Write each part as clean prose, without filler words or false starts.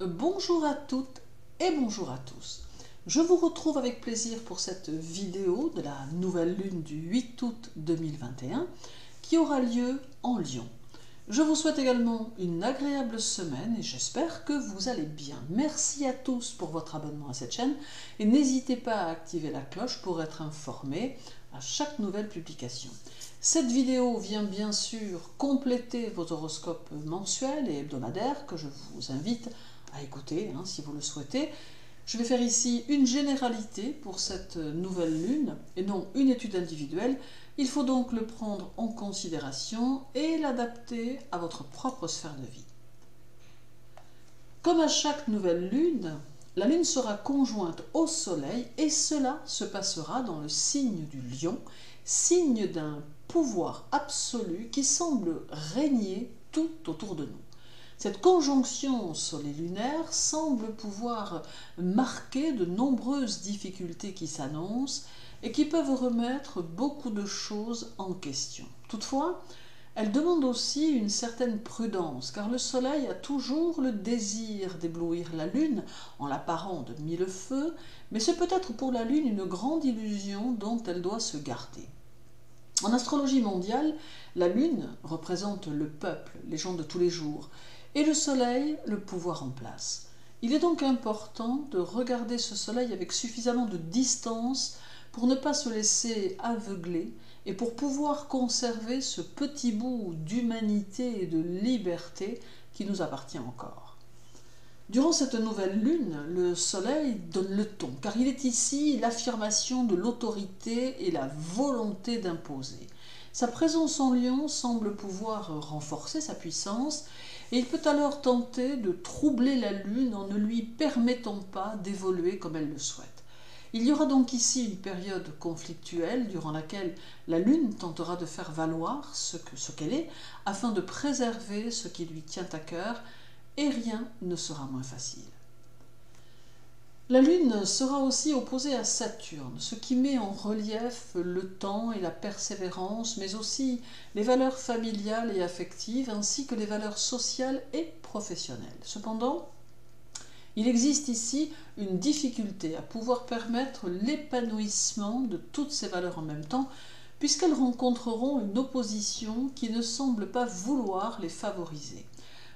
Bonjour à toutes et bonjour à tous. Je vous retrouve avec plaisir pour cette vidéo de la nouvelle lune du 8 août 2021 qui aura lieu en Lion. Je vous souhaite également une agréable semaine et j'espère que vous allez bien. Merci à tous pour votre abonnement à cette chaîne et n'hésitez pas à activer la cloche pour être informé à chaque nouvelle publication. Cette vidéo vient bien sûr compléter vos horoscopes mensuels et hebdomadaires que je vous invite à écouter si vous le souhaitez. Je vais faire ici une généralité pour cette nouvelle lune et non une étude individuelle. Il faut donc le prendre en considération et l'adapter à votre propre sphère de vie. Comme à chaque nouvelle lune, la lune sera conjointe au soleil et cela se passera dans le signe du lion, signe d'un pouvoir absolu qui semble régner tout autour de nous. Cette conjonction soleil-lunaire semble pouvoir marquer de nombreuses difficultés qui s'annoncent et qui peuvent remettre beaucoup de choses en question. Toutefois, elle demande aussi une certaine prudence, car le soleil a toujours le désir d'éblouir la lune en la parant de mille feux, mais c'est peut-être pour la lune une grande illusion dont elle doit se garder. En astrologie mondiale, la lune représente le peuple, les gens de tous les jours, et le soleil, le pouvoir en place. Il est donc important de regarder ce soleil avec suffisamment de distance pour ne pas se laisser aveugler et pour pouvoir conserver ce petit bout d'humanité et de liberté qui nous appartient encore. Durant cette nouvelle lune, le soleil donne le ton, car il est ici l'affirmation de l'autorité et la volonté d'imposer. Sa présence en Lion semble pouvoir renforcer sa puissance et il peut alors tenter de troubler la lune en ne lui permettant pas d'évoluer comme elle le souhaite. Il y aura donc ici une période conflictuelle durant laquelle la lune tentera de faire valoir ce qu'elle est afin de préserver ce qui lui tient à cœur et rien ne sera moins facile. La lune sera aussi opposée à Saturne, ce qui met en relief le temps et la persévérance, mais aussi les valeurs familiales et affectives, ainsi que les valeurs sociales et professionnelles. Cependant, il existe ici une difficulté à pouvoir permettre l'épanouissement de toutes ces valeurs en même temps, puisqu'elles rencontreront une opposition qui ne semble pas vouloir les favoriser.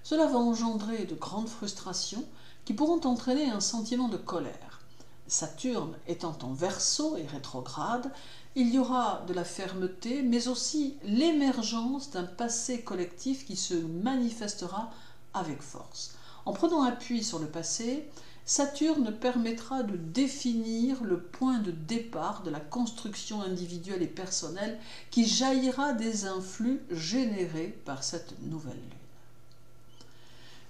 Cela va engendrer de grandes frustrations qui pourront entraîner un sentiment de colère. Saturne étant en Verseau et rétrograde, il y aura de la fermeté, mais aussi l'émergence d'un passé collectif qui se manifestera avec force. En prenant appui sur le passé, Saturne permettra de définir le point de départ de la construction individuelle et personnelle qui jaillira des influx générés par cette nouvelle lune.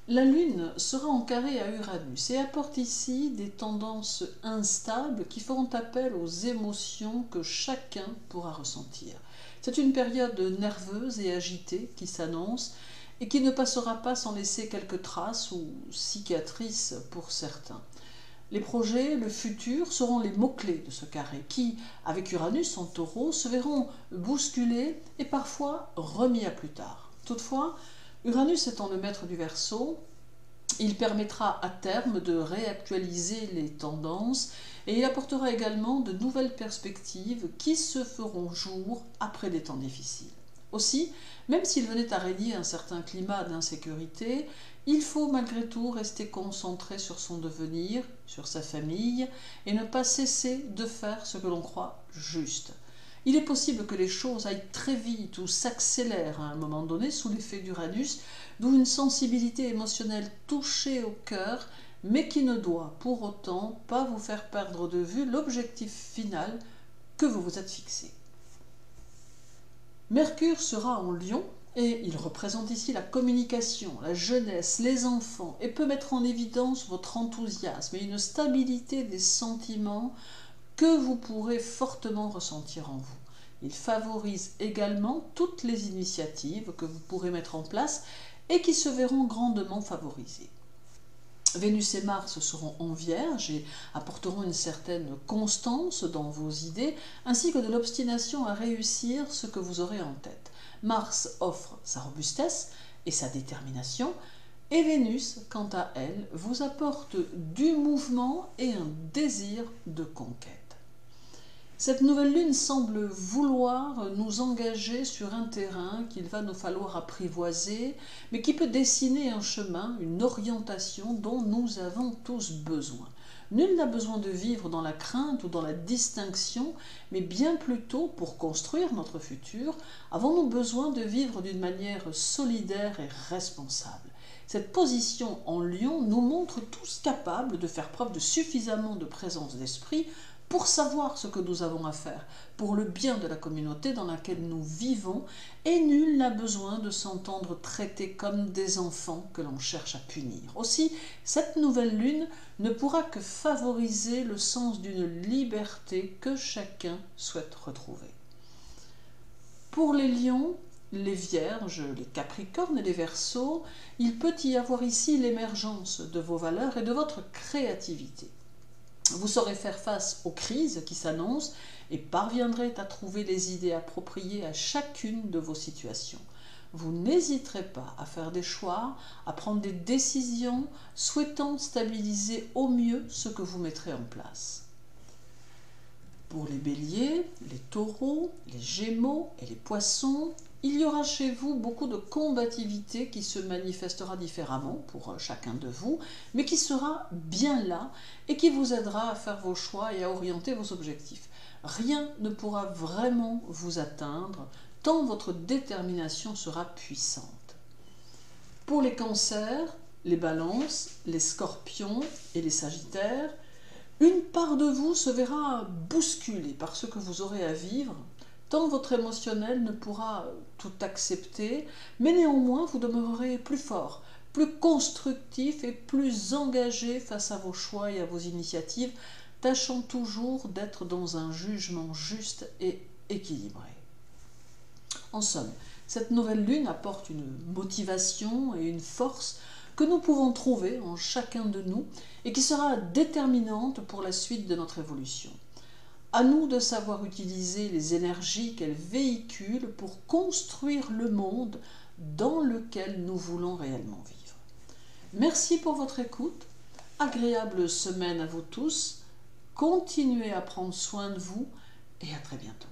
La Lune sera en carré à Uranus et apporte ici des tendances instables qui feront appel aux émotions que chacun pourra ressentir. C'est une période nerveuse et agitée qui s'annonce et qui ne passera pas sans laisser quelques traces ou cicatrices pour certains. Les projets, le futur seront les mots-clés de ce carré qui, avec Uranus en Taureau, se verront bousculés et parfois remis à plus tard. Toutefois, Uranus étant le maître du Verseau, il permettra à terme de réactualiser les tendances et il apportera également de nouvelles perspectives qui se feront jour après des temps difficiles. Aussi, même s'il venait à régner un certain climat d'insécurité, il faut malgré tout rester concentré sur son devenir, sur sa famille et ne pas cesser de faire ce que l'on croit juste. Il est possible que les choses aillent très vite ou s'accélèrent à un moment donné sous l'effet d'Uranus, d'où une sensibilité émotionnelle touchée au cœur, mais qui ne doit pour autant pas vous faire perdre de vue l'objectif final que vous vous êtes fixé. Mercure sera en Lion et il représente ici la communication, la jeunesse, les enfants et peut mettre en évidence votre enthousiasme et une stabilité des sentiments que vous pourrez fortement ressentir en vous. Il favorise également toutes les initiatives que vous pourrez mettre en place et qui se verront grandement favorisées. Vénus et Mars seront en Vierge et apporteront une certaine constance dans vos idées, ainsi que de l'obstination à réussir ce que vous aurez en tête. Mars offre sa robustesse et sa détermination, Et Vénus, quant à elle, vous apporte du mouvement et un désir de conquête. Cette nouvelle lune semble vouloir nous engager sur un terrain qu'il va nous falloir apprivoiser, mais qui peut dessiner un chemin, une orientation dont nous avons tous besoin. Nul n'a besoin de vivre dans la crainte ou dans la distinction, mais bien plutôt, pour construire notre futur, avons-nous besoin de vivre d'une manière solidaire et responsable. Cette position en Lion nous montre tous capables de faire preuve de suffisamment de présence d'esprit pour savoir ce que nous avons à faire, pour le bien de la communauté dans laquelle nous vivons, et nul n'a besoin de s'entendre traiter comme des enfants que l'on cherche à punir. Aussi, cette nouvelle lune ne pourra que favoriser le sens d'une liberté que chacun souhaite retrouver. Pour les lions, les vierges, les capricornes et les verseaux, il peut y avoir ici l'émergence de vos valeurs et de votre créativité. Vous saurez faire face aux crises qui s'annoncent et parviendrez à trouver les idées appropriées à chacune de vos situations. Vous n'hésiterez pas à faire des choix, à prendre des décisions, souhaitant stabiliser au mieux ce que vous mettrez en place. Pour les béliers, les taureaux, les gémeaux et les poissons, il y aura chez vous beaucoup de combativité qui se manifestera différemment pour chacun de vous, mais qui sera bien là et qui vous aidera à faire vos choix et à orienter vos objectifs. Rien ne pourra vraiment vous atteindre tant votre détermination sera puissante. Pour les cancers, les balances, les scorpions et les sagittaires, une part de vous se verra bousculée par ce que vous aurez à vivre, tant votre émotionnel ne pourra tout accepter, mais néanmoins vous demeurerez plus fort, plus constructif et plus engagé face à vos choix et à vos initiatives, tâchant toujours d'être dans un jugement juste et équilibré. En somme, cette nouvelle lune apporte une motivation et une force que nous pouvons trouver en chacun de nous et qui sera déterminante pour la suite de notre évolution. À nous de savoir utiliser les énergies qu'elle véhicule pour construire le monde dans lequel nous voulons réellement vivre. Merci pour votre écoute, agréable semaine à vous tous, continuez à prendre soin de vous et à très bientôt.